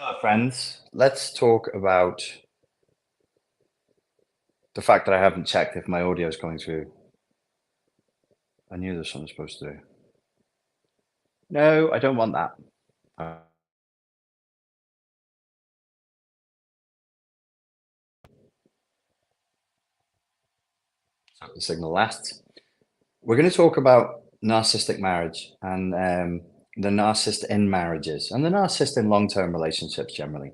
Hello, friends. Let's talk about the fact that I haven't checked if my audio is going through. I knew this one was supposed to do. No, I don't want that. So the signal lasts. We're going to talk about narcissistic marriage and the narcissist in marriages and the narcissist in long-term relationships generally.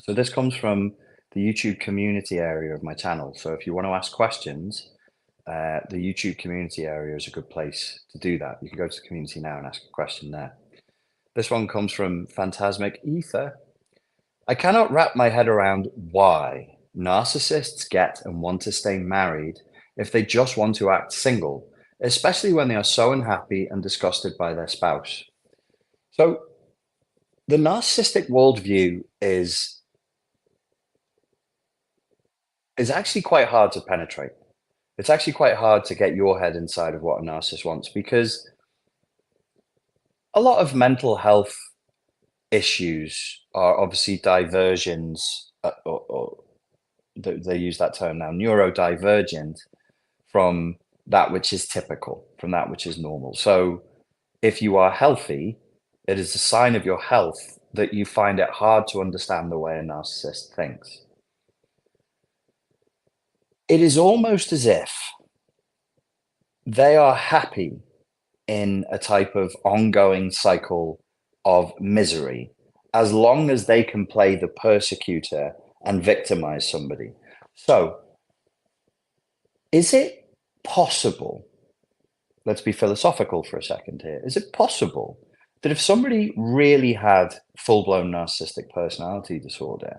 So this comes from the YouTube community area of my channel. So if you want to ask questions, the YouTube community area is a good place to do that. You can go to the community now and ask a question there. This one comes from Phantasmic Ether. I cannot wrap my head around why narcissists get and want to stay married if they just want to act single, especially when they are so unhappy and disgusted by their spouse. So, the narcissistic worldview is actually quite hard to penetrate. It's actually quite hard to get your head inside of what a narcissist wants because a lot of mental health issues are obviously diversions, or they use that term now, neurodivergent from that which is typical, from that which is normal. So if you are healthy, it is a sign of your health that you find it hard to understand the way a narcissist thinks. It is almost as if they are happy in a type of ongoing cycle of misery as long as they can play the persecutor and victimize somebody. So, is it possible? Let's be philosophical for a second here. Is it possible that if somebody really had full-blown narcissistic personality disorder,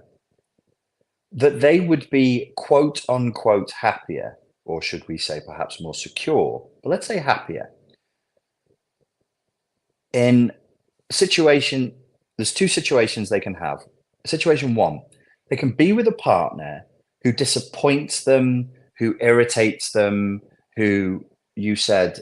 that they would be quote unquote happier, or should we say perhaps more secure, but let's say happier in situation, there's two situations they can have. Situation one, they can be with a partner who disappoints them, who irritates them, who you said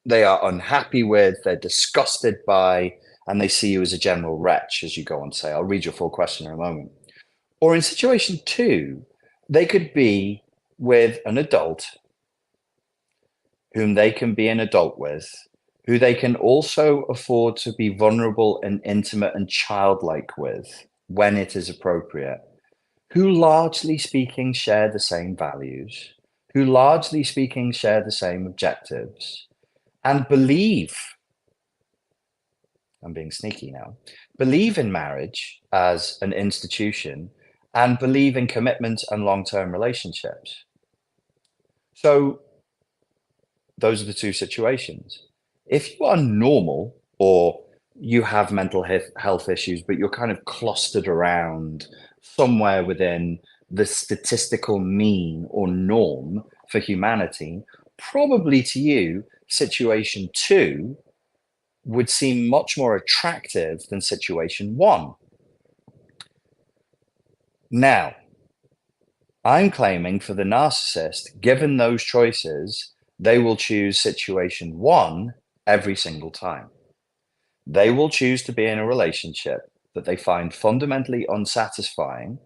they are unhappy with, they're disgusted by, and they see you as a general wretch, as you go on to say. I'll read your full question in a moment. Or in situation two, they could be with an adult whom they can be an adult with, who they can also afford to be vulnerable and intimate and childlike with when it is appropriate, who largely speaking share the same values, who largely speaking share the same objectives, and believe, I'm being sneaky now, believe in marriage as an institution and believe in commitment and long-term relationships. So those are the two situations. If you are normal or you have mental health issues, but you're kind of clustered around somewhere within the statistical mean or norm for humanity, probably to you, situation two would seem much more attractive than situation one. Now, I'm claiming for the narcissist, given those choices, they will choose situation one every single time. They will choose to be in a relationship that they find fundamentally unsatisfying,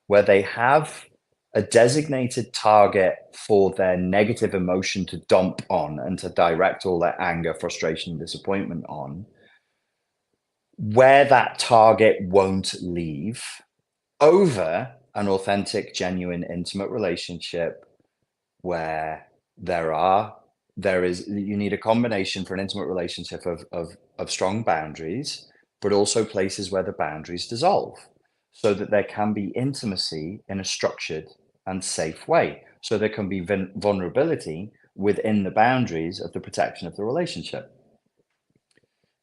where they have a designated target for their negative emotion to dump on and to direct all their anger, frustration, and disappointment on, where that target won't leave, over an authentic, genuine, intimate relationship where you need a combination for an intimate relationship of strong boundaries, but also places where the boundaries dissolve so that there can be intimacy in a structured and safe way. So there can be vulnerability within the boundaries of the protection of the relationship.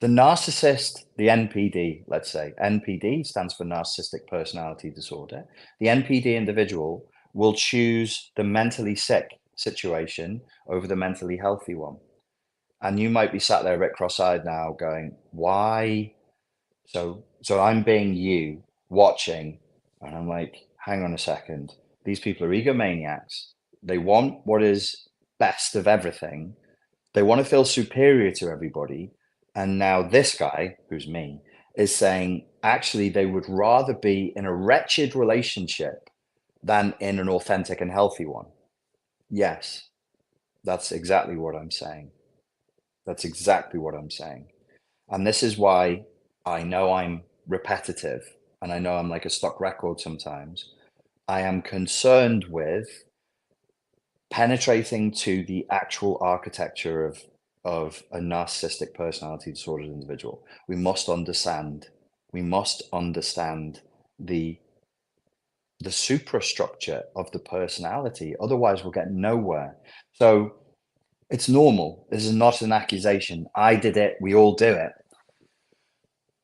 The narcissist, the NPD, let's say, NPD stands for narcissistic personality disorder. The NPD individual will choose the mentally sick situation over the mentally healthy one. And you might be sat there a bit cross-eyed now going, why? So I'm being you watching, and I'm like, hang on a second. These people are egomaniacs. They want what is best of everything. They want to feel superior to everybody. And now this guy, who's me, is saying actually they would rather be in a wretched relationship than in an authentic and healthy one. Yes, that's exactly what I'm saying. That's exactly what I'm saying. And this is why I know I'm repetitive and I know I'm like a stock record sometimes. I am concerned with penetrating to the actual architecture of a narcissistic personality disordered individual. We must understand the the superstructure of the personality. Otherwise, we'll get nowhere. So it's normal. This is not an accusation. I did it. We all do it.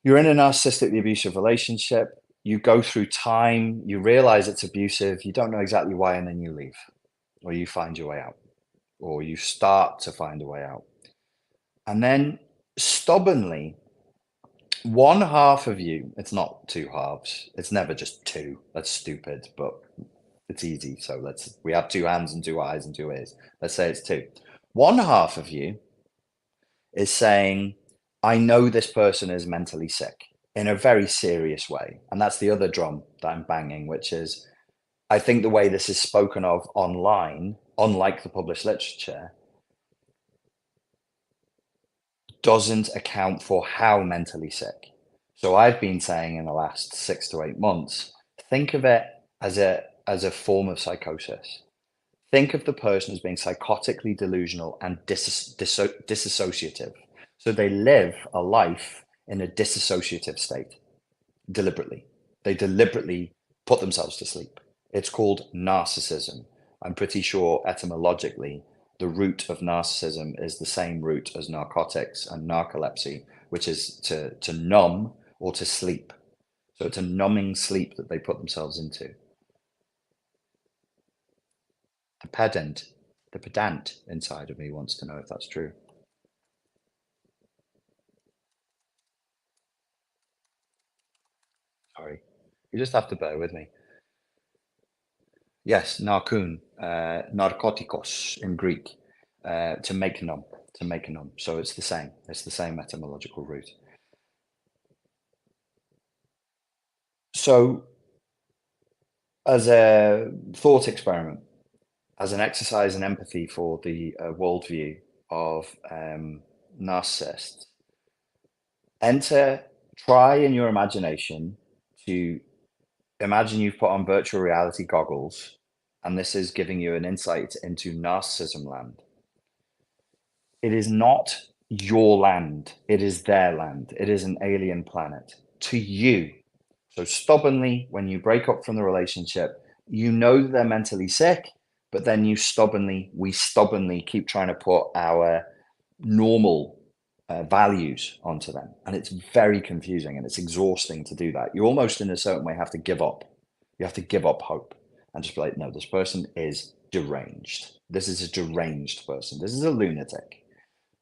You're in a narcissistically abusive relationship. You go through time. You realize it's abusive. You don't know exactly why, and then you leave, or you find your way out, or you start to find a way out. And then stubbornly, one half of you, it's not two halves. It's never just two. That's stupid, but it's easy. So we have two hands and two eyes and two ears. Let's say it's two. One half of you is saying, I know this person is mentally sick in a very serious way. And that's the other drum that I'm banging, which is I think the way this is spoken of online, unlike the published literature, doesn't account for how mentally sick. So I've been saying in the last 6 to 8 months, think of it as a form of psychosis. Think of the person as being psychotically delusional and disassociative. So they live a life in a disassociative state deliberately. They deliberately put themselves to sleep. It's called narcissism. I'm pretty sure etymologically, the root of narcissism is the same root as narcotics and narcolepsy, which is to numb or to sleep. So it's a numbing sleep that they put themselves into. The pedant, the pedant inside of me wants to know if that's true. Sorry. You just have to bear with me. Yes, narkoon, narkotikos in Greek, to make numb, to make numb. So it's the same. It's the same etymological root. So as a thought experiment, as an exercise in empathy for the worldview of narcissists, enter, try in your imagination to imagine you've put on virtual reality goggles, and this is giving you an insight into narcissism land. It is not your land, it is their land. It is an alien planet to you. So stubbornly, when you break up from the relationship, you know that they're mentally sick, but then we stubbornly keep trying to put our normal values onto them. And it's very confusing and it's exhausting to do that. You almost, in a certain way, have to give up. You have to give up hope and just be like, no, this person is deranged. This is a deranged person. This is a lunatic.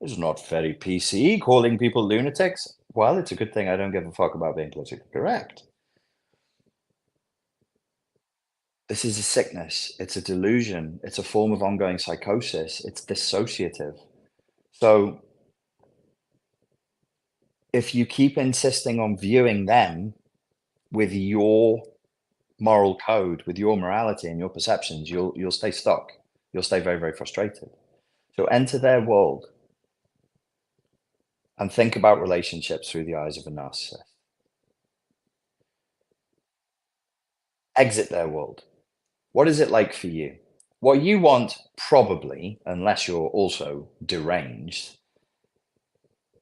This is not very PC calling people lunatics. Well, it's a good thing I don't give a fuck about being politically correct. This is a sickness. It's a delusion. It's a form of ongoing psychosis. It's dissociative. So if you keep insisting on viewing them with your moral code, with your morality and your perceptions, you'll stay stuck. You'll stay very, very frustrated. So enter their world and think about relationships through the eyes of a narcissist. Exit their world. What is it like for you? What you want, probably, unless you're also deranged,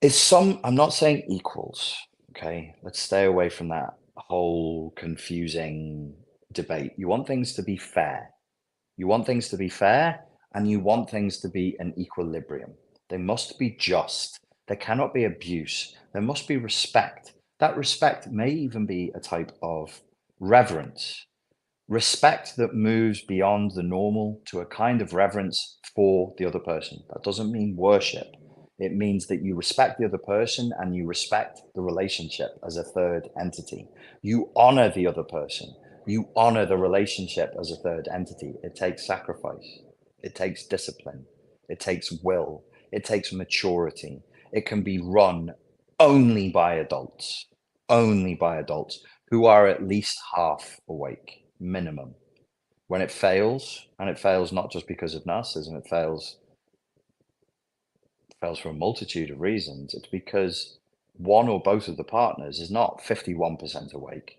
is I'm not saying equals, okay? Let's stay away from that whole confusing debate. You want things to be fair. You want things to be fair and you want things to be an equilibrium. They must be just. There cannot be abuse. There must be respect. That respect may even be a type of reverence. Respect that moves beyond the normal to a kind of reverence for the other person. That doesn't mean worship. It means that you respect the other person and you respect the relationship as a third entity. You honor the other person. You honor the relationship as a third entity. It takes sacrifice. It takes discipline. It takes will. It takes maturity. It can be run only by adults, only by adults who are at least half awake, minimum. When it fails, and it fails not just because of narcissism, it fails for a multitude of reasons. It's because one or both of the partners is not 51% awake.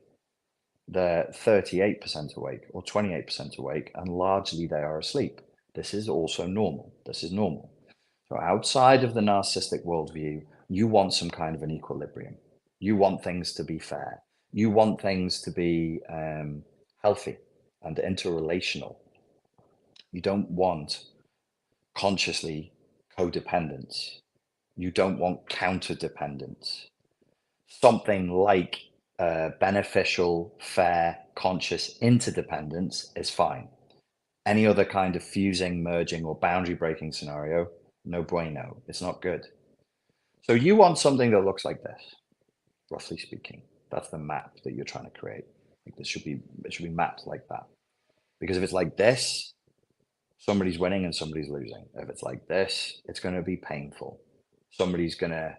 They're 38% awake or 28% awake, and largely they are asleep. This is also normal. This is normal. So outside of the narcissistic worldview, you want some kind of an equilibrium. You want things to be fair. You want things to be healthy and interrelational. You don't want consciously codependence. You don't want counterdependence. Something like beneficial, fair, conscious interdependence is fine. Any other kind of fusing, merging, or boundary breaking scenario, no bueno. It's not good. So you want something that looks like this, roughly speaking. That's the map that you're trying to create. Like it should be mapped like that. Because if it's like this, somebody's winning and somebody's losing. If it's like this, it's going to be painful. Somebody's going to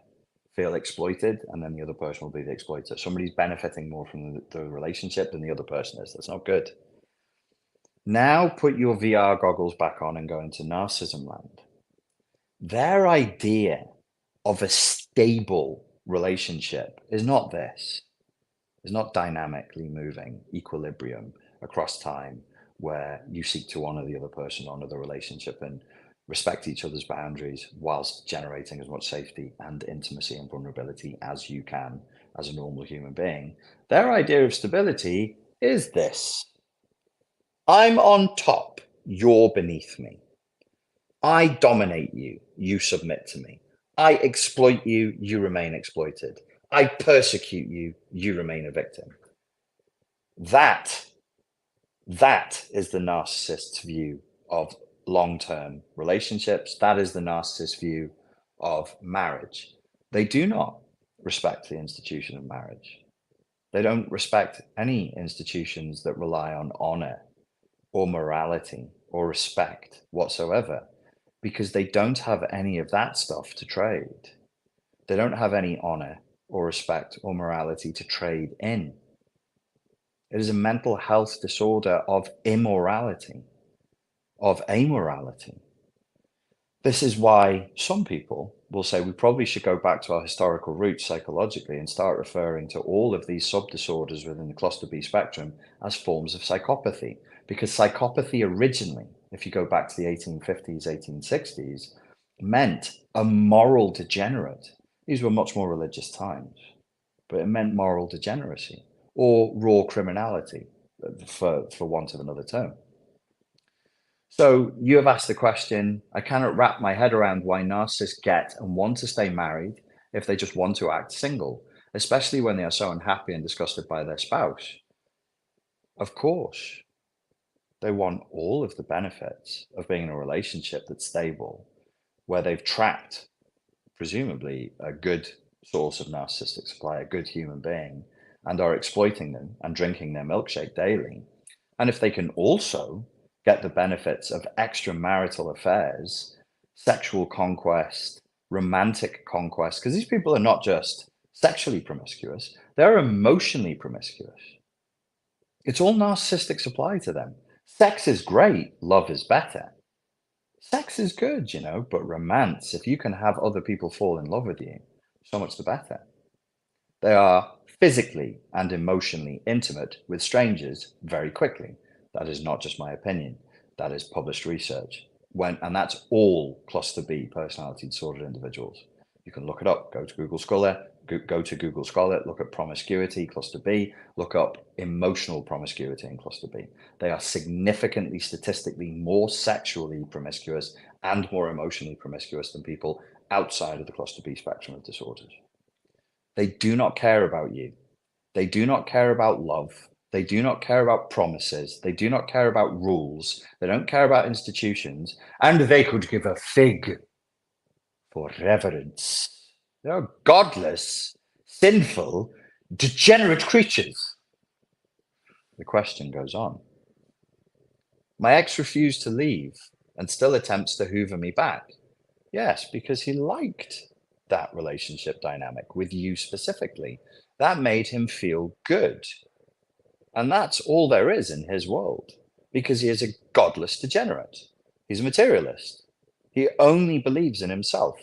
feel exploited, and then the other person will be the exploiter. Somebody's benefiting more from the relationship than the other person is. That's not good. Now put your VR goggles back on and go into narcissism land. Their idea of a stable relationship is not this. It's not dynamically moving equilibrium across time where you seek to honor the other person, honor the relationship, and respect each other's boundaries whilst generating as much safety and intimacy and vulnerability as you can as a normal human being. Their idea of stability is this. I'm on top, you're beneath me. I dominate you, you submit to me. I exploit you, you remain exploited. I persecute you, you remain a victim. That is the narcissist's view of long-term relationships. That is the narcissist's view of marriage. They do not respect the institution of marriage. They don't respect any institutions that rely on honor or morality or respect whatsoever, because they don't have any of that stuff to trade. They don't have any honor or respect or morality to trade in. It is a mental health disorder of immorality, of amorality. This is why some people will say we probably should go back to our historical roots psychologically and start referring to all of these sub-disorders within the cluster B spectrum as forms of psychopathy. Because psychopathy originally, if you go back to the 1850s, 1860s, meant a moral degenerate. These were much more religious times, but it meant moral degeneracy or raw criminality, for want of another term. So you have asked the question, I cannot wrap my head around why narcissists get and want to stay married if they just want to act single, especially when they are so unhappy and disgusted by their spouse. Of course, they want all of the benefits of being in a relationship that's stable, where they've trapped, presumably, a good source of narcissistic supply, a good human being, and are exploiting them and drinking their milkshake daily. And if they can also get the benefits of extramarital affairs, sexual conquest, romantic conquest, because these people are not just sexually promiscuous, they're emotionally promiscuous. It's all narcissistic supply to them. Sex is great, love is better. Sex is good, but romance, if you can have other people fall in love with you, so much the better. They are physically and emotionally intimate with strangers very quickly. That is not just my opinion. That is published research. And that's all cluster B personality disordered individuals. You can look it up. Go to Google Scholar. Go to Google Scholar. Look at promiscuity, cluster B. Look up emotional promiscuity in cluster B. They are significantly statistically more sexually promiscuous and more emotionally promiscuous than people outside of the cluster B spectrum of disorders. They do not care about you. They do not care about love. They do not care about promises. They do not care about rules. They don't care about institutions. And they could give a fig for reverence. They are godless, sinful, degenerate creatures. The question goes on. My ex refused to leave and still attempts to hoover me back. Yes, because he liked that relationship dynamic with you specifically. That made him feel good. And that's all there is in his world, because he is a godless degenerate. He's a materialist. He only believes in himself.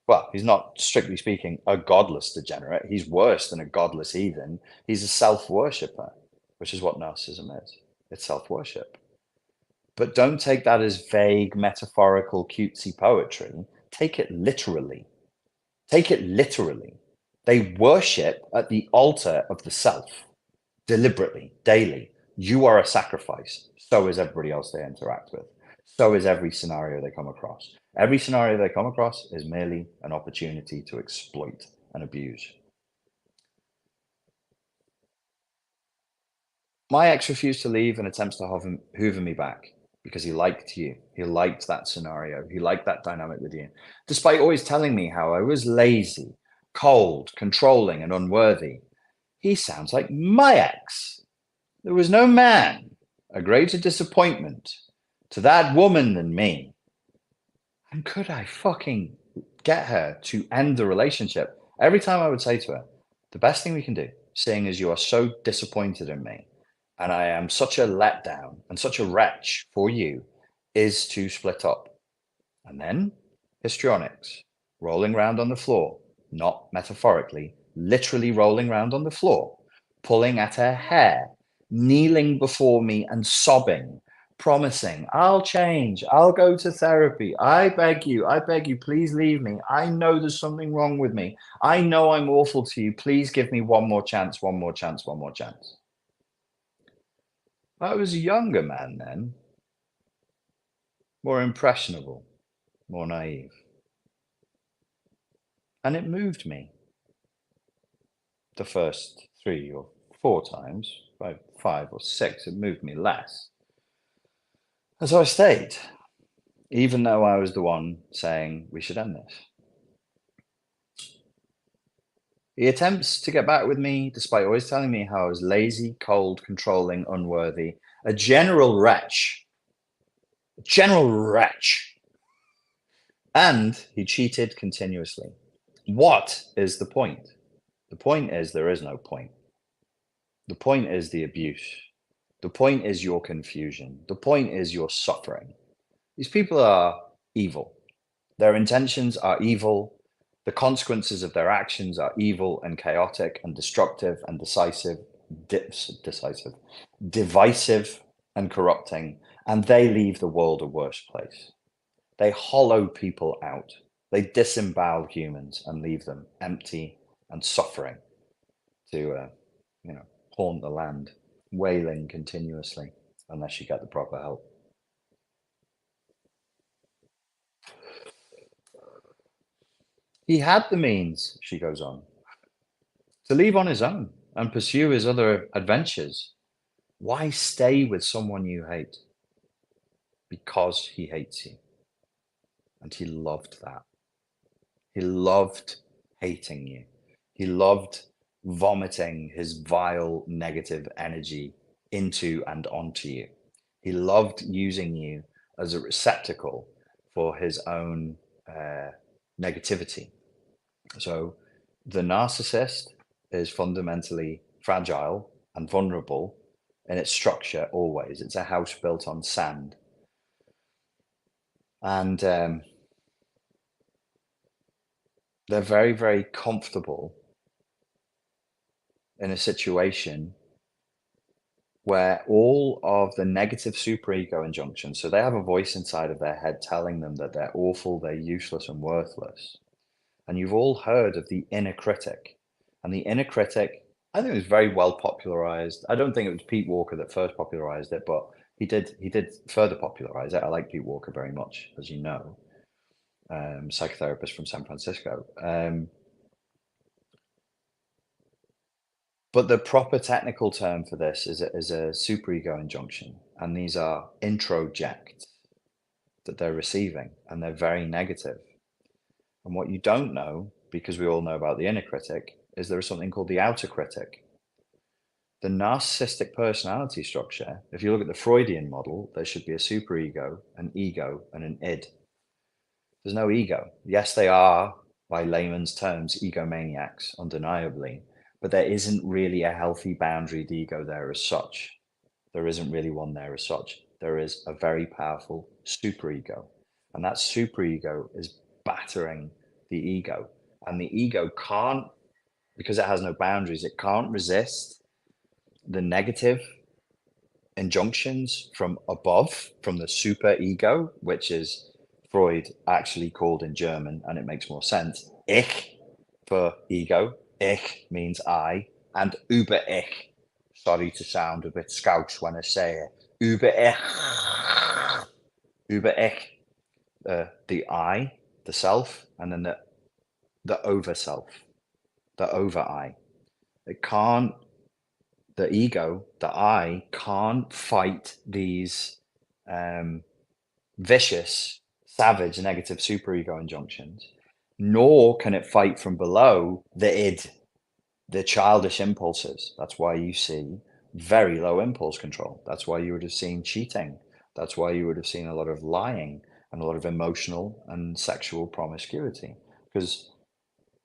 Well, he's not, strictly speaking, a godless degenerate. He's worse than a godless heathen. He's a self-worshipper, which is what narcissism is. It's self-worship. But don't take that as vague, metaphorical, cutesy poetry. Take it literally. Take it literally. They worship at the altar of the self, deliberately, daily. You are a sacrifice. So is everybody else they interact with. So is every scenario they come across. Every scenario they come across is merely an opportunity to exploit and abuse. My ex refused to leave and attempts to hoover me back because he liked you. He liked that scenario. He liked that dynamic with you. Despite always telling me how I was lazy, cold, controlling, and unworthy, he sounds like my ex. There was no man a greater disappointment to that woman than me. And could I fucking get her to end the relationship? Every time I would say to her, the best thing we can do, seeing as you are so disappointed in me, and I am such a letdown and such a wretch for you, is to split up. And then histrionics, rolling round on the floor, not metaphorically, literally rolling round on the floor, pulling at her hair, kneeling before me and sobbing, promising, I'll change, I'll go to therapy. I beg you, please leave me. I know there's something wrong with me. I know I'm awful to you. Please give me one more chance, one more chance, one more chance. I was a younger man then, more impressionable, more naive. And it moved me the first 3 or 4 times, by 5 or 6, it moved me less. And so I stayed, even though I was the one saying we should end this. He attempts to get back with me despite always telling me how I was lazy, cold, controlling, unworthy, a general wretch. A general wretch. And he cheated continuously. What is the point? The point is there is no point. The point is the abuse. The point is your confusion. The point is your suffering. These people are evil. Their intentions are evil. The consequences of their actions are evil and chaotic and destructive and divisive and corrupting. And they leave the world a worse place. They hollow people out. They disembowel humans and leave them empty and suffering to, haunt the land, wailing continuously unless you get the proper help. He had the means, she goes on, to leave on his own and pursue his other adventures. Why stay with someone you hate? Because he hates you. And he loved that. He loved hating you. He loved vomiting his vile negative energy into and onto you. He loved using you as a receptacle for his own negativity. So the narcissist is fundamentally fragile and vulnerable in its structure always. It's a house built on sand. And they're very, very comfortable in a situation where all of the negative superego injunctions, so they have a voice inside of their head telling them that they're awful, they're useless and worthless. And you've all heard of the inner critic. And the inner critic, I think it was very well popularized. I don't think it was Pete Walker that first popularized it, but he did further popularize it. I like Pete Walker very much, as you know, psychotherapist from San Francisco. But the proper technical term for this is a superego injunction. And these are introjects that they're receiving, and they're very negative. And what you don't know, because we all know about the inner critic, is there is something called the outer critic. The narcissistic personality structure, if you look at the Freudian model, there should be a superego, an ego, and an id. There's no ego. Yes, they are by layman's terms, egomaniacs, undeniably. But there isn't really a healthy boundaried ego there as such. There isn't really one there as such. There is a very powerful superego. And that superego is battering the ego. And the ego can't, because it has no boundaries, it can't resist the negative injunctions from above, from the super ego, which is Freud actually called in German, and it makes more sense. Ich for ego. Ich means I, and über ich. Sorry to sound a bit Scouse when I say it. Über ich. Über ich. The I, the self, and then the over self, the over I. It can't, the ego, the I, can't fight these vicious, savage, negative superego injunctions, nor can it fight from below the id, the childish impulses. That's why you see very low impulse control. That's why you would have seen cheating. That's why you would have seen a lot of lying and a lot of emotional and sexual promiscuity, because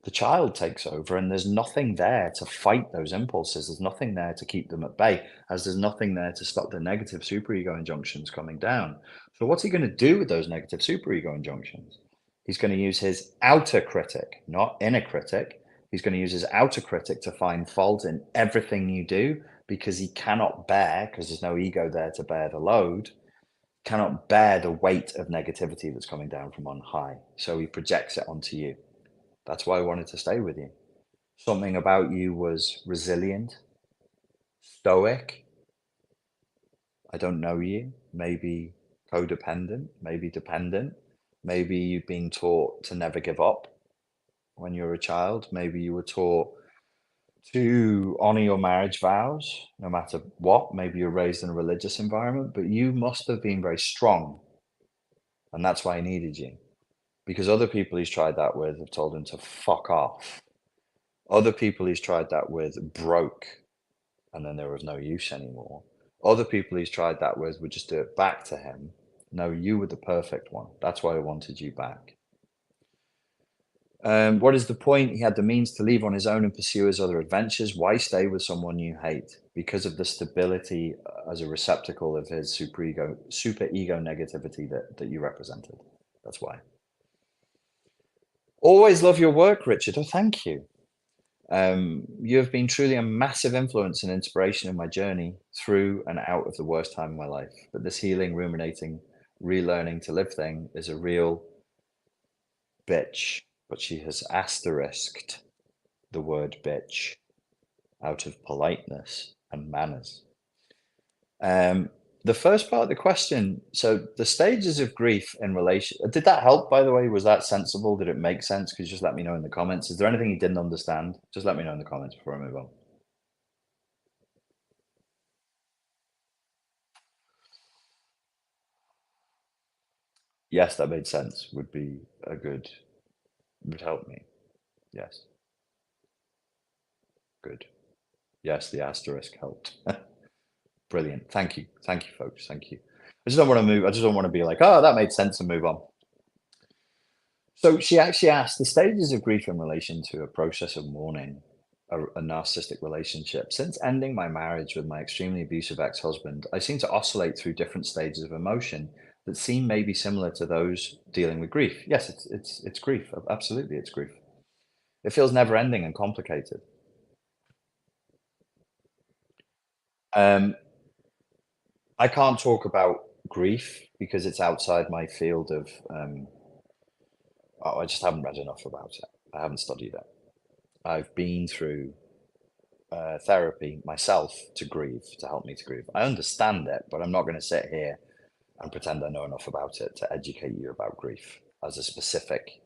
the child takes over and there's nothing there to fight those impulses. There's nothing there to keep them at bay, as there's nothing there to stop the negative superego injunctions coming down. So what's he going to do with those negative superego injunctions? He's going to use his outer critic, not inner critic. He's going to use his outer critic to find fault in everything you do, because he cannot bear, because there's no ego there to bear the load, cannot bear the weight of negativity that's coming down from on high. So he projects it onto you. That's why I wanted to stay with you. Something about you was resilient, stoic. I don't know you. Maybe codependent, maybe dependent. Maybe you've been taught to never give up when you were a child. Maybe you were taught to honor your marriage vows no matter what. Maybe you're raised in a religious environment, but you must have been very strong. And that's why he needed you. Because other people he's tried that with have told him to fuck off. Other people he's tried that with broke, and then there was no use anymore. Other people he's tried that with would just do it back to him. No, you were the perfect one. That's why I wanted you back. What is the point? He had the means to leave on his own and pursue his other adventures. Why stay with someone you hate? Because of the stability as a receptacle of his super ego negativity that you represented. That's why. Always love your work, Richard. Oh, thank you. You have been truly a massive influence and inspiration in my journey through and out of the worst time in my life. But this healing, ruminating, relearning to live thing is a real bitch. But she has asterisked the word bitch out of politeness and manners. The first part of the question, so the stages of grief in relation, did that help, by the way? Was that sensible? Did it make sense? Could you just let me know in the comments? Is there anything you didn't understand? Just let me know in the comments before I move on. Yes, that made sense. Would be a good, would help me. Yes. Good. Yes, the asterisk helped. Brilliant. Thank you. Thank you, folks. Thank you. I just don't want to move. I just don't want to be like, oh, that made sense and move on. So she actually asked the stages of grief in relation to a process of mourning a narcissistic relationship. Since ending my marriage with my extremely abusive ex-husband, I seem to oscillate through different stages of emotion that seem maybe similar to those dealing with grief. Yes, it's grief. Absolutely, it's grief. It feels never ending and complicated. Um, I can't talk about grief because it's outside my field of. I just haven't read enough about it. I haven't studied it. I've been through therapy myself to grieve, to help me to grieve. I understand it, but I'm not going to sit here and pretend I know enough about it to educate you about grief as a specific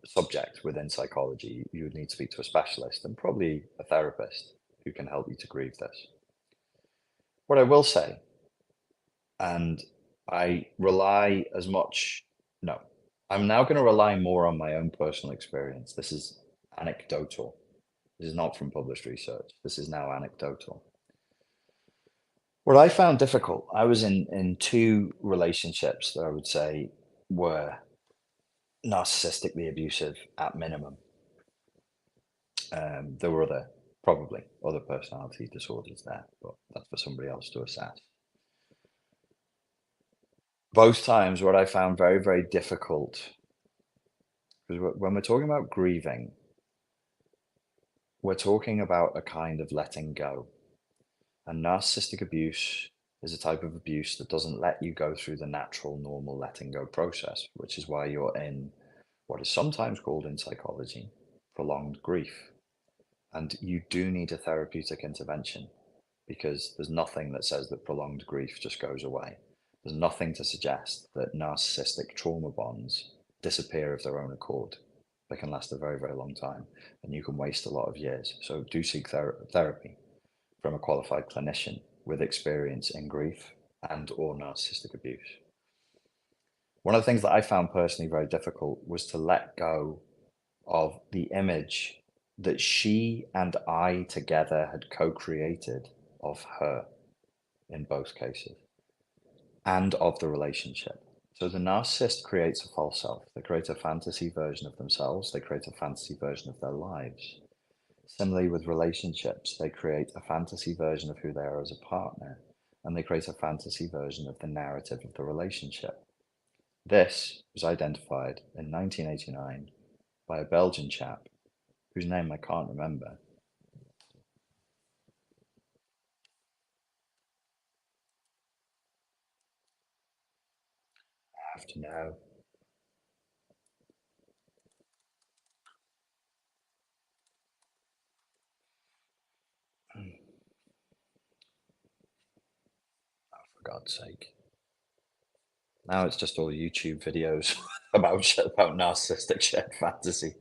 subject within psychology. You would need to speak to a specialist and probably a therapist who can help you to grieve this. What I will say, and I rely as much, no, I'm now going to rely more on my own personal experience. This is anecdotal. This is not from published research. This is now anecdotal. What I found difficult, I was in two relationships that I would say were narcissistically abusive at minimum. There were probably other personality disorders there, but that's for somebody else to assess. Both times, what I found very, very difficult, because when we're talking about grieving, we're talking about a kind of letting go. And narcissistic abuse is a type of abuse that doesn't let you go through the natural, normal letting go process, which is why you're in what is sometimes called in psychology prolonged grief. And you do need a therapeutic intervention, because there's nothing that says that prolonged grief just goes away. There's nothing to suggest that narcissistic trauma bonds disappear of their own accord. They can last a very, very long time, and you can waste a lot of years. So do seek therapy from a qualified clinician with experience in grief and or narcissistic abuse. One of the things that I found personally very difficult was to let go of the image that she and I together had co-created of her in both cases, and of the relationship. So the narcissist creates a false self. They create a fantasy version of themselves. They create a fantasy version of their lives. Similarly with relationships, they create a fantasy version of who they are as a partner, and they create a fantasy version of the narrative of the relationship. This was identified in 1989 by a Belgian chap whose name I can't remember. I have to know. For God's sake. Now it's just all YouTube videos about narcissistic shared fantasy.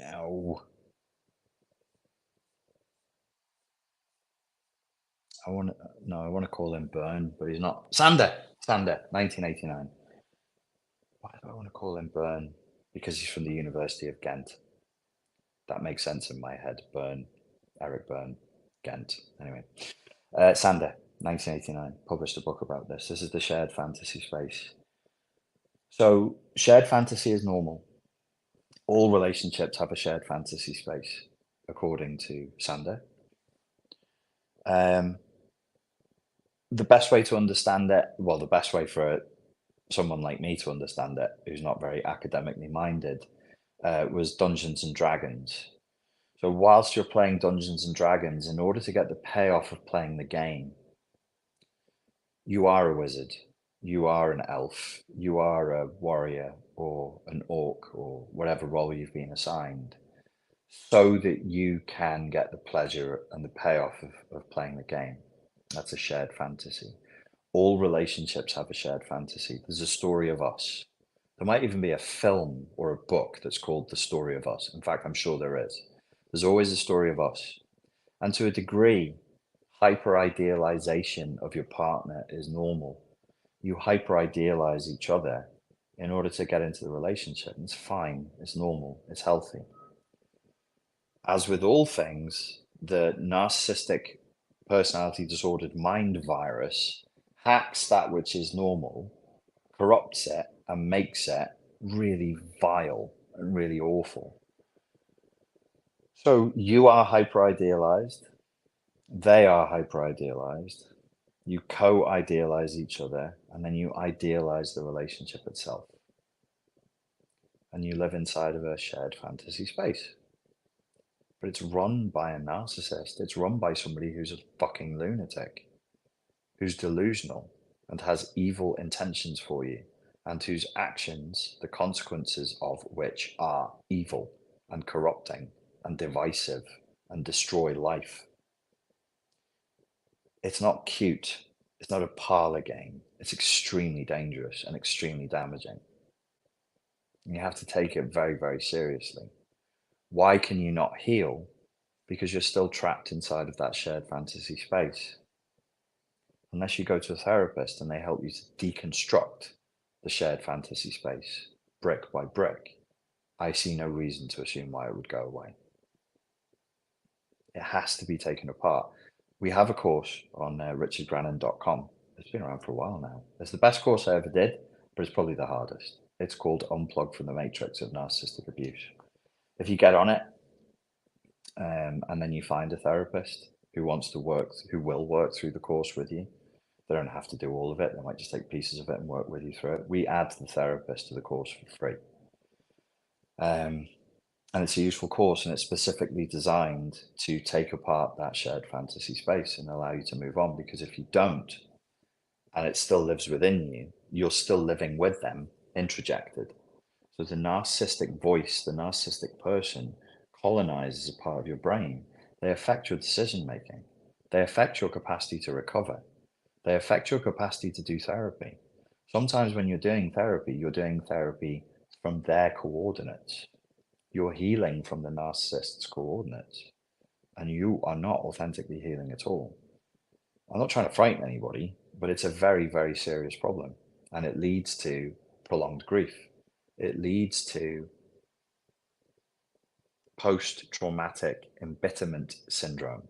No, I want to call him Byrne, but he's not. Sander, 1989. Why do I want to call him Byrne? Because he's from the University of Ghent. That makes sense in my head. Byrne, Eric Byrne, Ghent. Anyway, Sander, 1989, published a book about this. This is the shared fantasy space. So shared fantasy is normal. All relationships have a shared fantasy space, according to Sander. Um, the best way to understand it, well, the best way for someone like me to understand it, who's not very academically minded, was Dungeons and Dragons. So whilst you're playing Dungeons and Dragons, in order to get the payoff of playing the game, you are a wizard, you are an elf, you are a warrior or an orc or whatever role you've been assigned, so that you can get the pleasure and the payoff of playing the game. That's a shared fantasy. All relationships have a shared fantasy. There's a story of us. There might even be a film or a book that's called The Story of Us. In fact, I'm sure there is. There's always a story of us. And to a degree, hyper idealization of your partner is normal. You hyper idealize each other in order to get into the relationship. It's fine, it's normal, it's healthy. As with all things, the narcissistic personality disordered mind virus hacks that which is normal, corrupts it, and makes it really vile and really awful. So you are hyper idealized, they are hyper idealized, you co idealize each other, and then you idealize the relationship itself. And you live inside of a shared fantasy space. But it's run by a narcissist, it's run by somebody who's a fucking lunatic, who's delusional and has evil intentions for you, and whose actions, the consequences of which are evil and corrupting and divisive and destroy life. It's not cute. It's not a parlor game. It's extremely dangerous and extremely damaging. And you have to take it very, very seriously. Why can you not heal? Because you're still trapped inside of that shared fantasy space. Unless you go to a therapist and they help you to deconstruct the shared fantasy space brick by brick, I see no reason to assume why it would go away. It has to be taken apart. We have a course on richardgrannon.com. It's been around for a while now. It's the best course I ever did. but it's probably the hardest. It's called Unplug from the Matrix of Narcissistic Abuse. If you get on it, and then you find a therapist who will work through the course with you. They don't have to do all of it. They might just take pieces of it and work with you through it. We add the therapist to the course for free. And it's a useful course, and it's specifically designed to take apart that shared fantasy space and allow you to move on. Because if you don't, and it still lives within you, you're still living with them, introjected. So the narcissistic voice, the narcissistic person, colonizes a part of your brain. They affect your decision making. They affect your capacity to recover. They affect your capacity to do therapy. Sometimes when you're doing therapy from their coordinates. You're healing from the narcissist's coordinates, and you are not authentically healing at all. I'm not trying to frighten anybody, but it's a very, very serious problem, and it leads to prolonged grief. It leads to post-traumatic embitterment syndrome.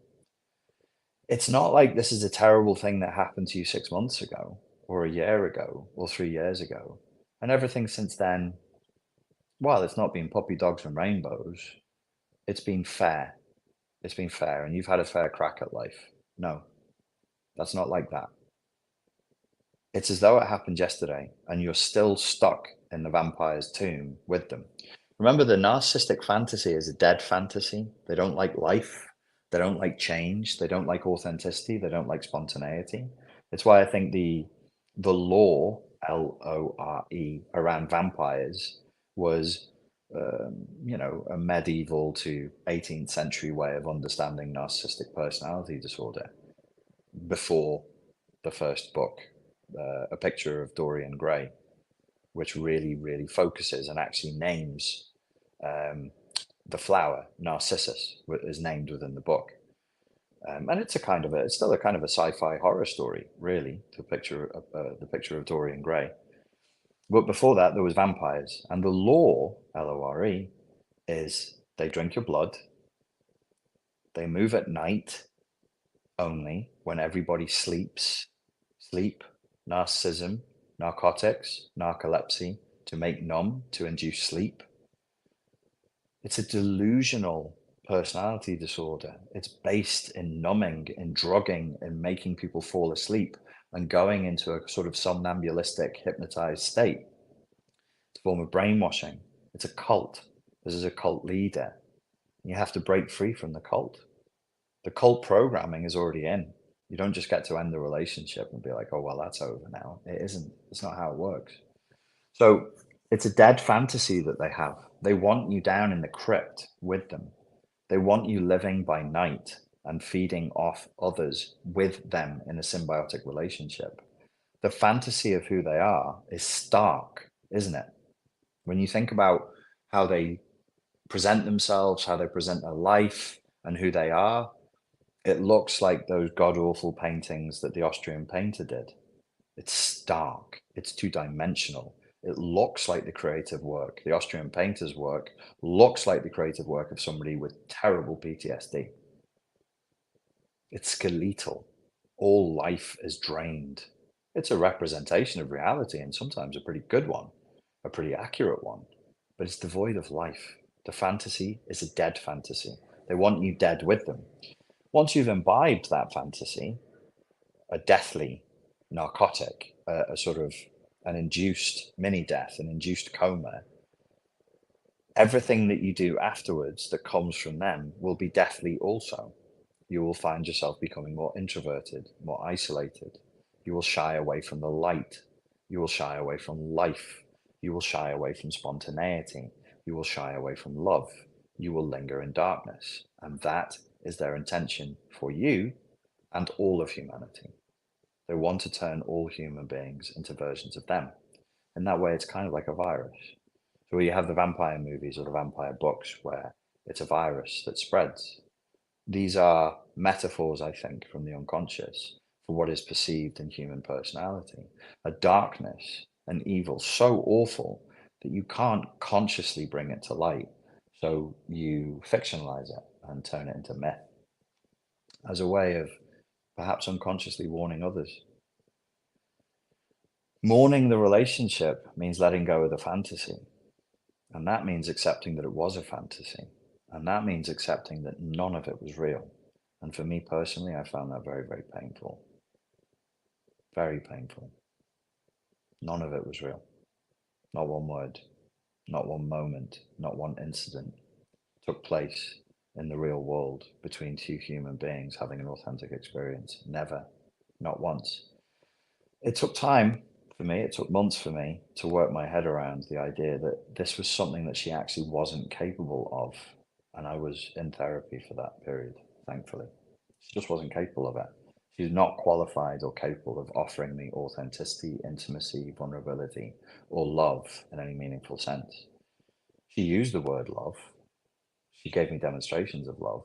It's not like this is a terrible thing that happened to you 6 months ago, or a year ago, or 3 years ago. And everything since then, while it's not been puppy dogs and rainbows, it's been fair. It's been fair, and you've had a fair crack at life. No, that's not like that. It's as though it happened yesterday, and you're still stuck in the vampire's tomb with them. Remember, the narcissistic fantasy is a dead fantasy. They don't like life. They don't like change. They don't like authenticity. They don't like spontaneity. It's why I think the lore, LORE, around vampires was, a medieval to 18th century way of understanding narcissistic personality disorder before the first book, A Picture of Dorian Gray, which really, really focuses and actually names the flower Narcissus is named within the book. And it's still a kind of a sci-fi horror story, really, the picture of Dorian Gray. But before that, there was vampires, and the lore, LORE, is they drink your blood, they move at night only when everybody sleeps, sleep, narcissism, narcotics, narcolepsy, to make numb, to induce sleep. It's a delusional personality disorder. It's based in numbing, in drugging, in making people fall asleep and going into a sort of somnambulistic, hypnotized state. It's a form of brainwashing. It's a cult. This is a cult leader. You have to break free from the cult. The cult programming is already in. You don't just get to end the relationship and be like, oh, well, that's over now. It isn't. It's not how it works. So it's a dead fantasy that they have. They want you down in the crypt with them. They want you living by night and feeding off others with them in a symbiotic relationship. The fantasy of who they are is stark, isn't it? When you think about how they present themselves, how they present their life, and who they are, it looks like those god-awful paintings that the Austrian painter did. It's stark. It's two-dimensional. It looks like the creative work. The Austrian painter's work looks like the creative work of somebody with terrible PTSD. It's skeletal. All life is drained. It's a representation of reality, and sometimes a pretty good one, a pretty accurate one, but it's devoid of life. The fantasy is a dead fantasy. They want you dead with them. Once you've imbibed that fantasy, a deathly narcotic, a sort of an induced mini death, an induced coma, everything that you do afterwards that comes from them will be deathly also. You will find yourself becoming more introverted, more isolated. You will shy away from the light. You will shy away from life. You will shy away from spontaneity. You will shy away from love. You will linger in darkness. And that is their intention for you and all of humanity. They want to turn all human beings into versions of them. In that way, it's kind of like a virus. So you have the vampire movies or the vampire books where it's a virus that spreads. These are metaphors, I think, from the unconscious for what is perceived in human personality. A darkness, an evil so awful that you can't consciously bring it to light. So you fictionalize it and turn it into myth as a way of perhaps unconsciously warning others. Mourning the relationship means letting go of the fantasy. And that means accepting that it was a fantasy. And that means accepting that none of it was real. And for me personally, I found that very, very painful. Very painful. None of it was real. Not one word, not one moment, not one incident took place in the real world between two human beings having an authentic experience. Never, not once. It took time for me, it took months for me to work my head around the idea that this was something that she actually wasn't capable of. And I was in therapy for that period, thankfully. She just wasn't capable of it. She's not qualified or capable of offering me authenticity, intimacy, vulnerability, or love in any meaningful sense. She used the word love. She gave me demonstrations of love,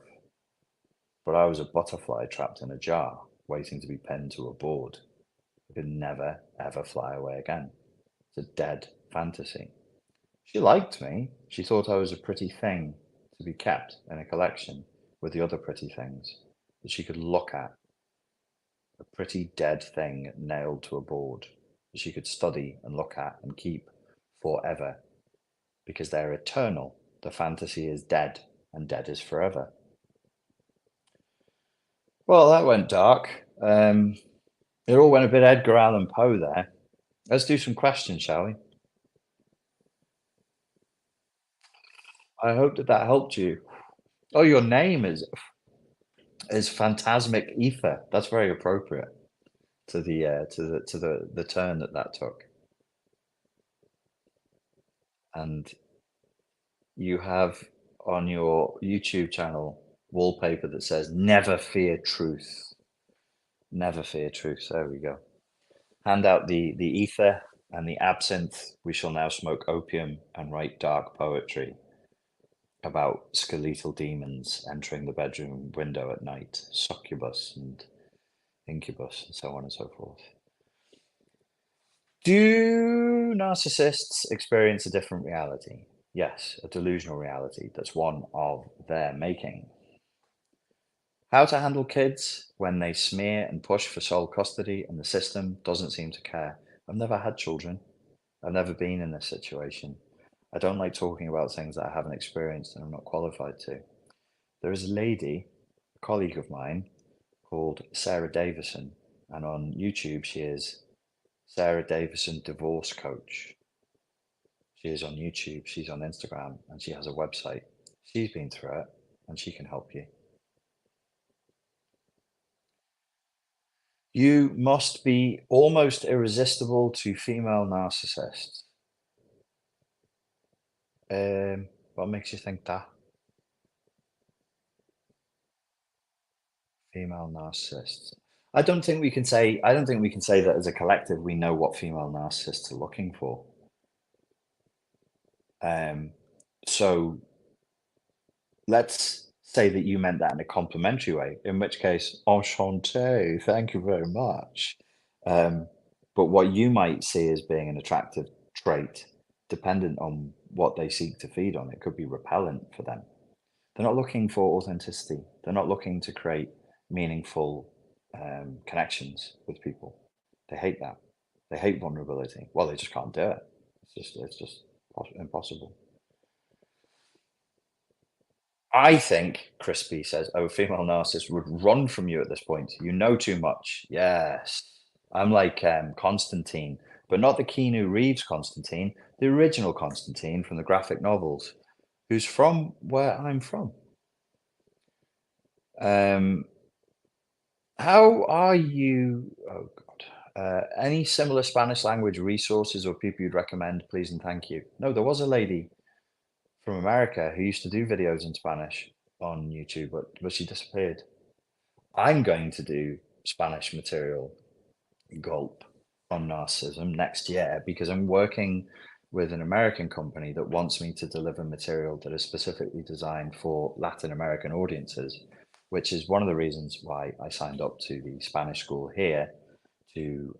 but I was a butterfly trapped in a jar, waiting to be pinned to a board. I could never, ever fly away again. It's a dead fantasy. She liked me. She thought I was a pretty thing to be kept in a collection with the other pretty things that she could look at. A pretty dead thing nailed to a board that she could study and look at and keep forever because they're eternal. The fantasy is dead and dead is forever. Well, that went dark. It all went a bit Edgar Allan Poe there. Let's do some questions, shall we? I hope that that helped you. Oh, your name is Phantasmic Ether. That's very appropriate to the turn that that took. And you have on your YouTube channel wallpaper that says "Never fear truth." Never fear truth. There we go. Hand out the ether and the absinthe. We shall now smoke opium and write dark poetry about skeletal demons entering the bedroom window at night, succubus and incubus, and so on and so forth. Do narcissists experience a different reality? Yes, a delusional reality that's one of their making. How to handle kids when they smear and push for sole custody and the system doesn't seem to care. I've never had children. I've never been in this situation. I don't like talking about things that I haven't experienced and I'm not qualified to. There is a lady, a colleague of mine, called Sarah Davison, and on YouTube she is Sarah Davison Divorce Coach. She is on YouTube, she's on Instagram, and she has a website. She's been through it and she can help you. You must be almost irresistible to female narcissists. What makes you think that? Female narcissists. I don't think we can say that as a collective we know what female narcissists are looking for. So let's say that you meant that in a complimentary way, in which case, enchanté, thank you very much. But what you might see as being an attractive trait, dependent on what they seek to feed on, it could be repellent for them. They're not looking for authenticity. They're not looking to create meaningful connections with people. They hate that. They hate vulnerability. Well, they just can't do it. It's just impossible. I think, Crispy says, oh, female narcissist would run from you at this point. You know too much. Yes. I'm like Constantine, but not the Keanu Reeves Constantine, the original Constantine from the graphic novels, who's from where I'm from. How are you? Oh God. Any similar Spanish language resources or people you'd recommend, please and thank you. No, there was a lady from America who used to do videos in Spanish on YouTube, but she disappeared. I'm going to do Spanish material gulp on narcissism next year because I'm working with an American company that wants me to deliver material that is specifically designed for Latin American audiences, which is one of the reasons why I signed up to the Spanish school here to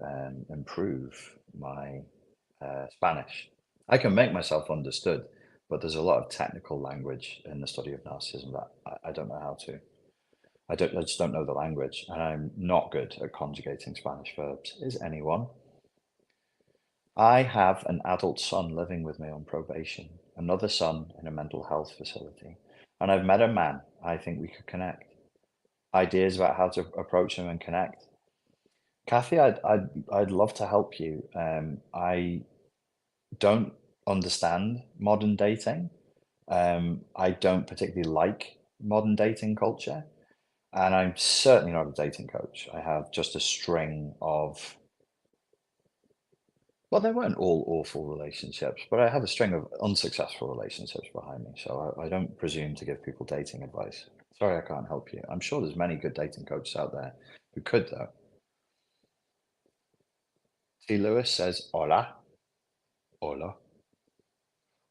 improve my Spanish. I can make myself understood, but there's a lot of technical language in the study of narcissism that I don't know how to. I just don't know the language, and I'm not good at conjugating Spanish verbs. Is anyone? I have an adult son living with me on probation, another son in a mental health facility, and I've met a man I think we could connect. Ideas about how to approach him and connect. Kathy, I'd love to help you. I don't understand modern dating. I don't particularly like modern dating culture, and I'm certainly not a dating coach. I have just a string of, well, they weren't all awful relationships, but I have a string of unsuccessful relationships behind me, so I don't presume to give people dating advice. Sorry, I can't help you. I'm sure there's many good dating coaches out there who could, though. T. Lewis says, Hola, hola,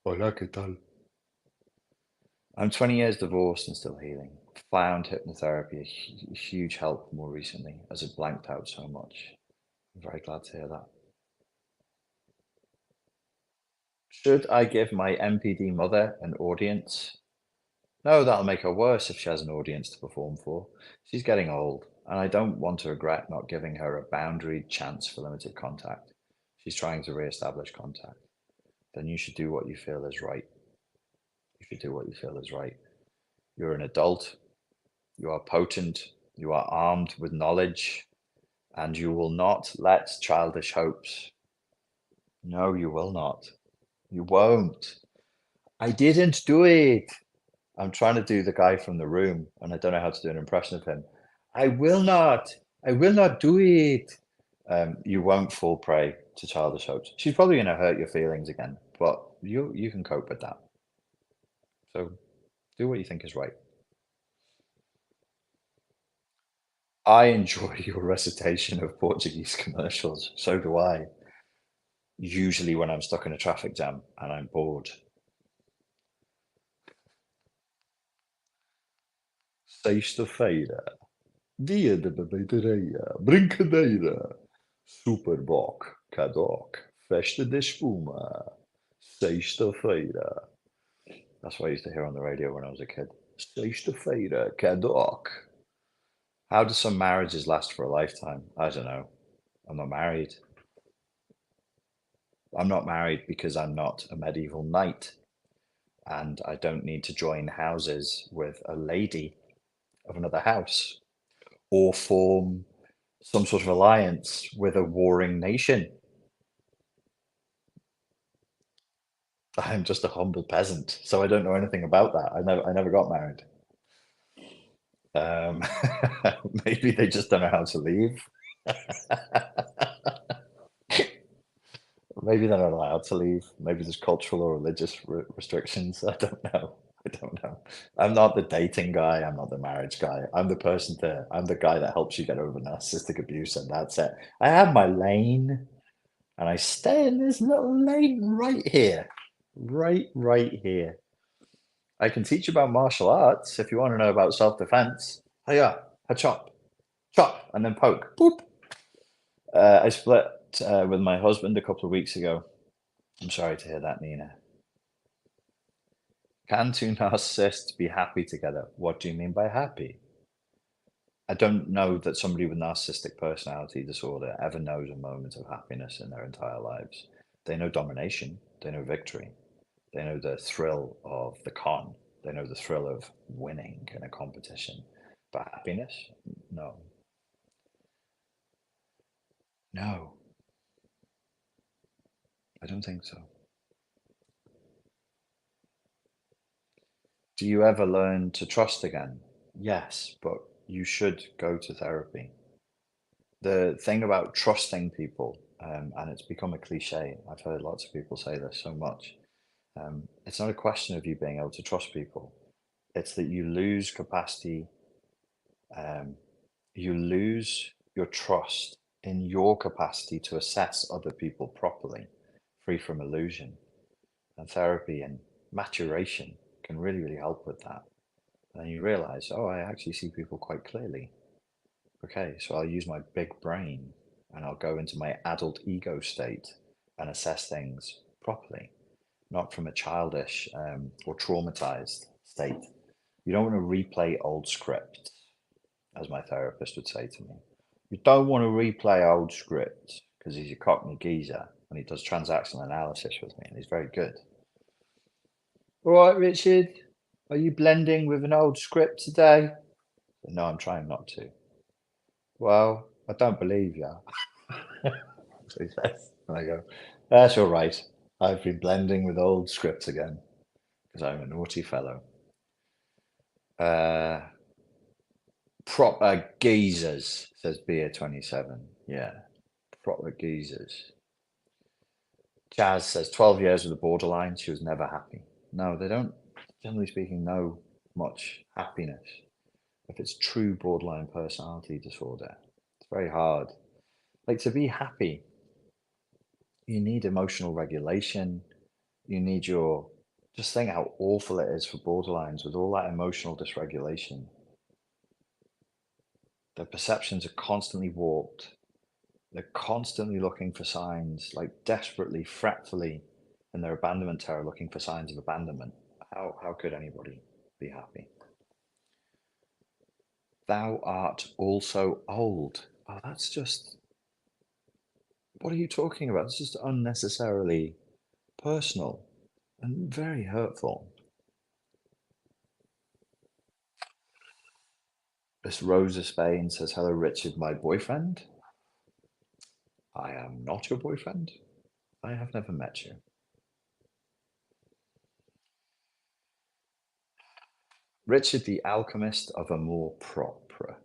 hola, ¿qué tal? I'm 20 years divorced and still healing. Found hypnotherapy a huge help more recently as it blanked out so much. I'm very glad to hear that. Should I give my MPD mother an audience? No, that'll make her worse if she has an audience to perform for. She's getting old, and I don't want to regret not giving her a boundaried chance for limited contact. She's trying to re-establish contact. Then you should do what you feel is right. You should do what you feel is right. You're an adult, you are potent, you are armed with knowledge, and you will not let childish hopes. No, you will not. You won't. I didn't do it. I'm trying to do the guy from The Room, and I don't know how to do an impression of him. I will not. I will not do it. You won't fall prey to childish hopes. She's probably going to hurt your feelings again, but you can cope with that. So do what you think is right. I enjoy your recitation of Portuguese commercials. So do I. Usually when I'm stuck in a traffic jam and I'm bored. Sexta-feira, dia da babadeira, brincadeira, Superboc, Cadoc, festa de espuma, sexta-feira. That's what I used to hear on the radio when I was a kid. Sexta-feira, Cadoc. How do some marriages last for a lifetime? I don't know. I'm not married. I'm not married because I'm not a medieval knight, and I don't need to join houses with a lady of another house or form some sort of alliance with a warring nation. I'm just a humble peasant, so I don't know anything about that. I never got married. Um, maybe they just don't know how to leave. Maybe they're not allowed to leave. Maybe there's cultural or religious restrictions. I don't know. I don't know. I'm not the dating guy. I'm not the marriage guy. I'm the guy that helps you get over narcissistic abuse, and that's it. I have my lane, and I stay in this little lane right here. I can teach you about martial arts if you want to know about self-defense. Hiya, ha chop, chop, and then poke. Boop. I split with my husband a couple of weeks ago. I'm sorry to hear that, Nina. Can two narcissists be happy together? What do you mean by happy? I don't know that somebody with narcissistic personality disorder ever knows a moment of happiness in their entire lives. They know domination, they know victory, they know the thrill of the con, they know the thrill of winning in a competition. But happiness? No, no, I don't think so. Do you ever learn to trust again? Yes, but you should go to therapy. The thing about trusting people, and it's become a cliche, I've heard lots of people say this so much. It's not a question of you being able to trust people. It's that you lose capacity, um, you lose your trust in your capacity to assess other people properly, free from illusion. And therapy and maturation can really help with that. And then you realize, oh, I actually see people quite clearly. Okay, so I'll use my big brain and I'll go into my adult ego state and assess things properly, not from a childish or traumatized state. You don't want to replay old scripts, as my therapist would say to me. You don't want to replay old scripts because he's a cockney geezer. and he does transactional analysis with me, and he's very good. All right, Richard, are you blending with an old script today? No, I'm trying not to. Well, I don't believe you. So he says, and I go, that's all right. I've been blending with old scripts again because I'm a naughty fellow. Proper geezers, says Beer27. Yeah, proper geezers. Jazz says 12 years with a borderline, she was never happy. No, they don't, generally speaking, know much happiness. If it's true borderline personality disorder, it's very hard. Like, to be happy, you need emotional regulation. You need your, just think how awful it is for borderlines with all that emotional dysregulation. Their perceptions are constantly warped. They're constantly looking for signs, like desperately, fretfully, in their abandonment terror, looking for signs of abandonment. How could anybody be happy? Thou art also old. Oh, that's just, what are you talking about? It's just unnecessarily personal and very hurtful. Miss Rosa Spain says, hello, Richard, my boyfriend. I am not your boyfriend. I have never met you. Richard, the alchemist of amour propre.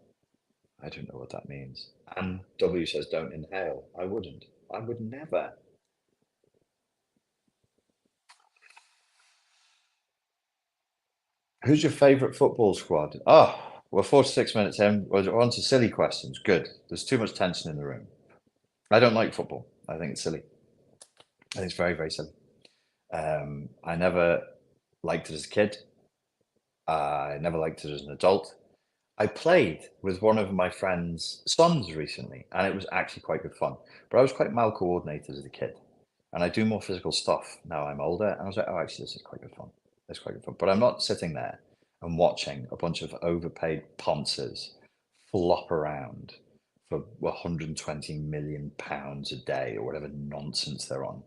I don't know what that means. And W says, don't inhale. I wouldn't. I would never. Who's your favourite football squad? Oh, we're 46 minutes in. We're on to silly questions. Good. There's too much tension in the room. I don't like football. I think it's silly. I think it's very, very silly. I never liked it as a kid. I never liked it as an adult. I played with one of my friend's sons recently, and it was actually quite good fun. But I was quite mal coordinated as a kid, and I do more physical stuff now I'm older. And I was like, oh, actually, this is quite good fun. It's quite good fun. But I'm not sitting there and watching a bunch of overpaid ponces flop around for 120 million pounds a day or whatever nonsense they're on.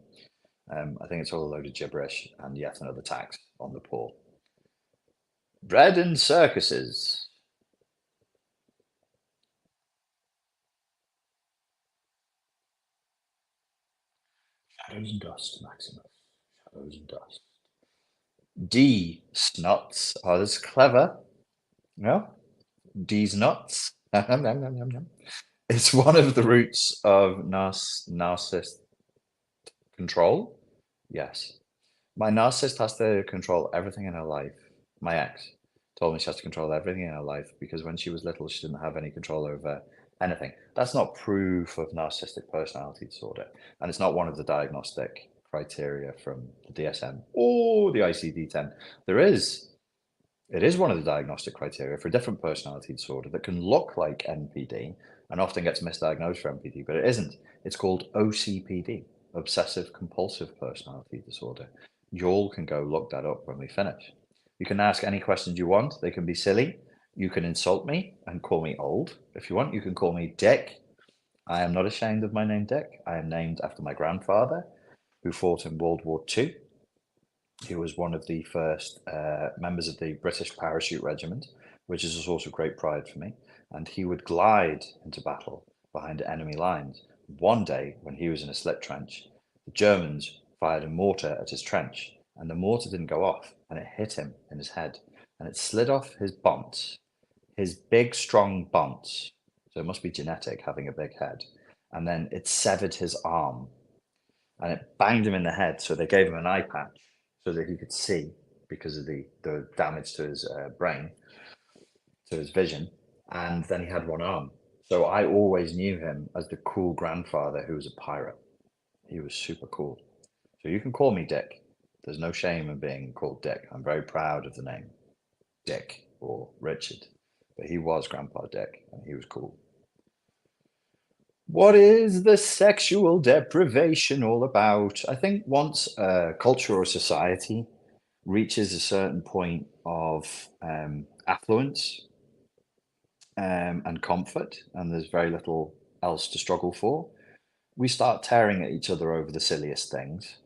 I think it's all a load of gibberish and yet another tax on the poor. Bread and circuses. Shadows and dust, Maximus. Shadows and dust. D. Snuts. Oh, that's clever. No? D's nuts. It's one of the roots of narcissist control. Yes. My narcissist has to control everything in her life. My ex told me she has to control everything in her life because when she was little, she didn't have any control over anything. That's not proof of narcissistic personality disorder. And it's not one of the diagnostic criteria from the DSM or the ICD-10. It is one of the diagnostic criteria for a different personality disorder that can look like NPD and often gets misdiagnosed for NPD, but it isn't. It's called OCPD, Obsessive Compulsive Personality Disorder. You all can go look that up when we finish. You can ask any questions you want. They can be silly. You can insult me and call me old. If you want, you can call me Dick. I am not ashamed of my name Dick. I am named after my grandfather, who fought in World War II. He was one of the first members of the British Parachute Regiment, which is a source of great pride for me. And he would glide into battle behind enemy lines. One day, when he was in a slit trench, the Germans fired a mortar at his trench, and the mortar didn't go off, and it hit him in his head, and it slid off his bonds, his big, strong bonds. So it must be genetic, having a big head. And then it severed his arm, and it banged him in the head. So they gave him an eye patch so that he could see because of the damage to his brain, to his vision. And then he had one arm. So I always knew him as the cool grandfather who was a pirate. He was super cool. So you can call me Dick. There's no shame in being called Dick. I'm very proud of the name Dick or Richard. But he was Grandpa Dick and he was cool. What is the sexual deprivation all about? I think once a culture or society reaches a certain point of affluence and comfort, and there's very little else to struggle for, we start tearing at each other over the silliest things,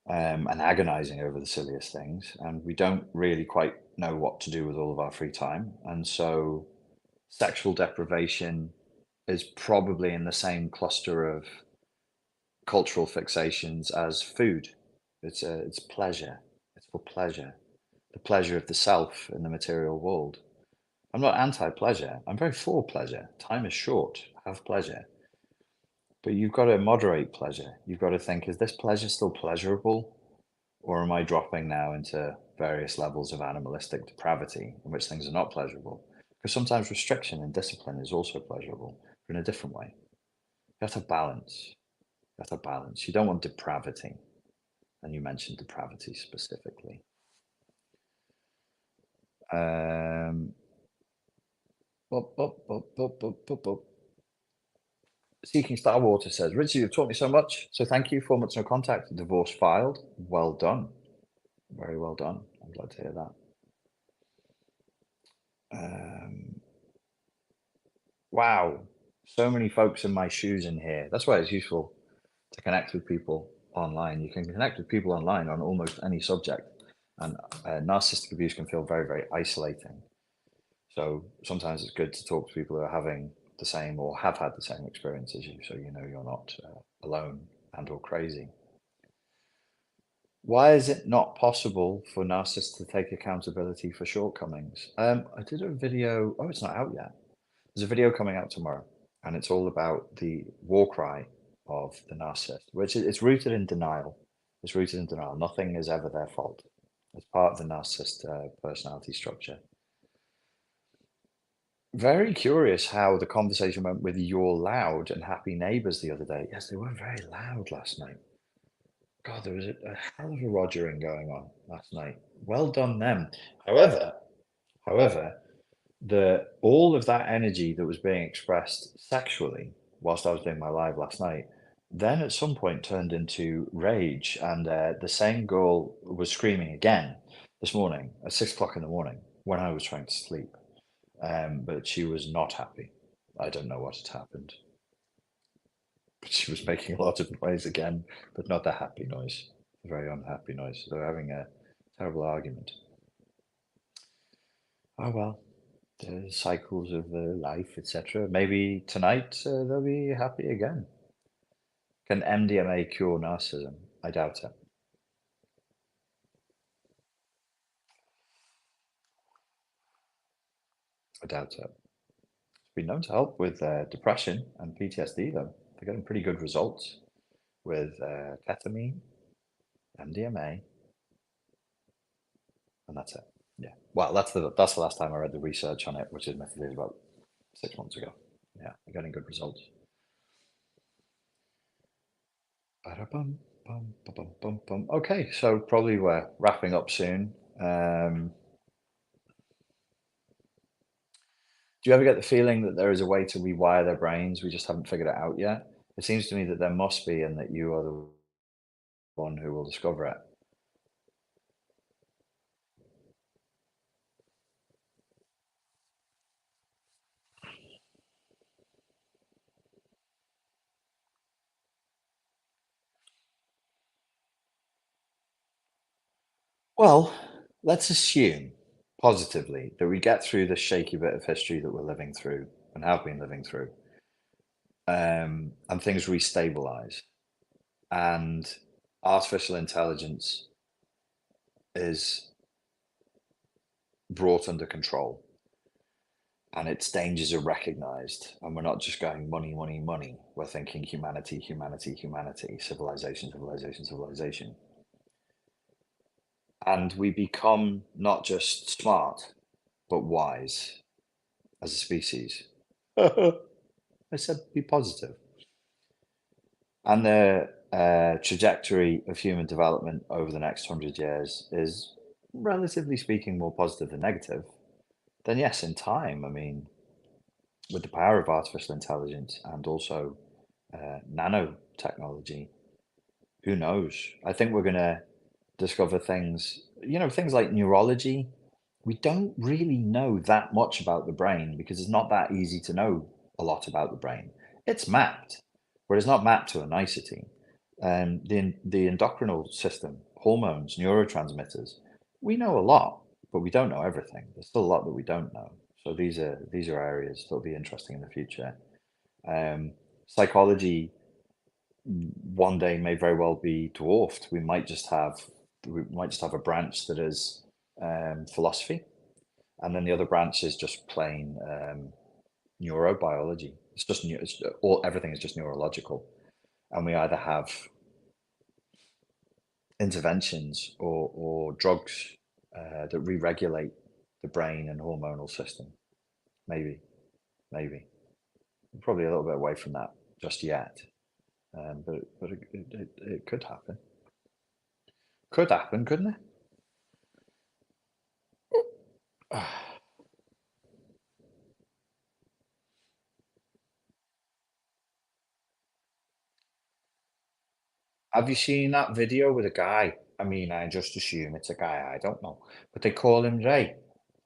and agonizing over the silliest things, and we don't really quite know what to do with all of our free time. And so sexual deprivation is probably in the same cluster of cultural fixations as food. It's pleasure. It's for pleasure, the pleasure of the self in the material world. I'm not anti-pleasure. I'm very for pleasure. Time is short. Have pleasure. But you've got to moderate pleasure. You've got to think, is this pleasure still pleasurable? Or am I dropping now into various levels of animalistic depravity in which things are not pleasurable? Because sometimes restriction and discipline is also pleasurable, but in a different way. You have to balance. You have to balance. You don't want depravity. And you mentioned depravity specifically. Um, bup, bup, bup, bup, bup, bup, bup. Seeking Star Water says, Richard, you've taught me so much. So thank you. 4 months no contact. Divorce filed. Well done. Very well done. I'm glad to hear that. Wow. So many folks in my shoes in here. That's why it's useful to connect with people online. You can connect with people online on almost any subject. And narcissistic abuse can feel very, very isolating. So sometimes it's good to talk to people who are having the same or have had the same experience as you, so you know you're not alone and or crazy. Why is it not possible for narcissists to take accountability for shortcomings? I did a video. Oh, it's not out yet. There's a video coming out tomorrow, and it's all about the war cry of the narcissist, which it's rooted in denial. It's rooted in denial. Nothing is ever their fault. It's part of the narcissist personality structure. Very curious how the conversation went with your loud and happy neighbors the other day. Yes, they were very loud last night. God, there was a hell of a rogering going on last night. Well done them. However, the all of that energy that was being expressed sexually whilst I was doing my live last night, then at some point turned into rage, and the same girl was screaming again this morning at 6 o'clock in the morning when I was trying to sleep. But she was not happy. I don't know what had happened, but she was making a lot of noise again, but not the happy noise, a very unhappy noise. They were having a terrible argument. Oh well, the cycles of life, etc. Maybe tonight they'll be happy again. Can MDMA cure narcissism? I doubt it. I doubt it. It's been known to help with depression and PTSD, though. They're getting pretty good results with ketamine, MDMA, and that's it. Yeah. Well, that's the last time I read the research on it, which is admittedly about 6 months ago. Yeah, they're getting good results. Ba-da-bum, bum, ba-bum, bum, bum. Okay, so probably we're wrapping up soon. Do you ever get the feeling that there is a way to rewire their brains? We just haven't figured it out yet. It seems to me that there must be, and that you are the one who will discover it. Well, let's assume positively that we get through this shaky bit of history that we're living through and have been living through, and things restabilize, and artificial intelligence is brought under control, and its dangers are recognized, and we're not just going money, money, money. We're thinking humanity, humanity, humanity, civilization, civilization, civilization. And we become not just smart, but wise as a species. I said be positive. And the trajectory of human development over the next 100 years is, relatively speaking, more positive than negative. Then yes, in time, I mean, with the power of artificial intelligence and also nanotechnology, who knows? I think we're going to discover things, things like neurology. We don't really know that much about the brain because it's not that easy to know a lot about the brain. It's mapped. but it's not mapped to a nicety. The endocrinal system, hormones, neurotransmitters, we know a lot, but we don't know everything. There's still a lot that we don't know. So these are areas that'll be interesting in the future. Psychology one day may very well be dwarfed. We might just have a branch that is philosophy, and then the other branch is just plain neurobiology. Everything is just neurological, and we either have interventions or drugs that re-regulate the brain and hormonal system. Maybe we're probably a little bit away from that just yet, but it could happen. Could happen, couldn't it? Have you seen that video with a guy? I mean, I just assume it's a guy, I don't know. But they call him Ray.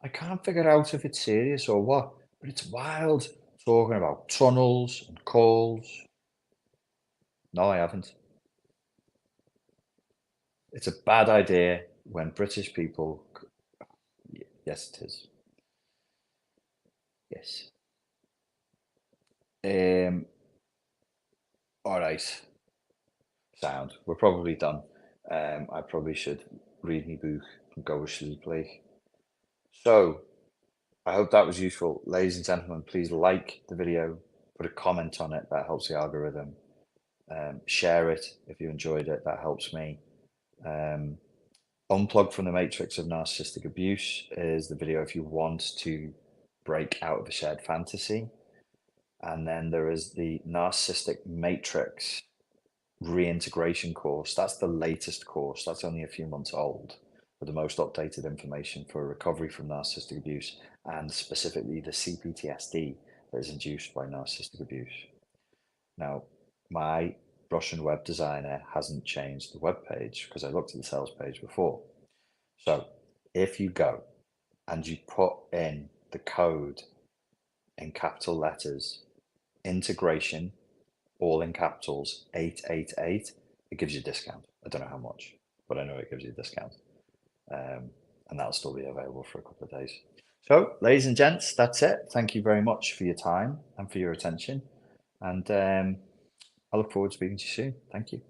I can't figure out if it's serious or what, but it's wild. Talking about tunnels and calls. No, I haven't. It's a bad idea when British people. Yes, it is. Yes. Um, all right. Sound. We're probably done. I probably should read my book and go to sleep, like. So, I hope that was useful. Ladies and gentlemen, please like the video, put a comment on it, that helps the algorithm. Share it if you enjoyed it, that helps me. Um, Unplug from the Matrix of Narcissistic Abuse is the video if you want to break out of a shared fantasy. And then there is the Narcissistic Matrix reintegration course. That's the latest course. That's only a few months old, with the most updated information for recovery from narcissistic abuse and specifically the CPTSD that is induced by narcissistic abuse. Now, my Russian web designer hasn't changed the web page because I looked at the sales page before. So if you go and you put in the code in capital letters, integration, all in capitals, 888, it gives you a discount. I don't know how much, but I know it gives you a discount. And that'll still be available for a couple of days. So, ladies and gents, that's it. Thank you very much for your time and for your attention. And I look forward to speaking to you soon. Thank you.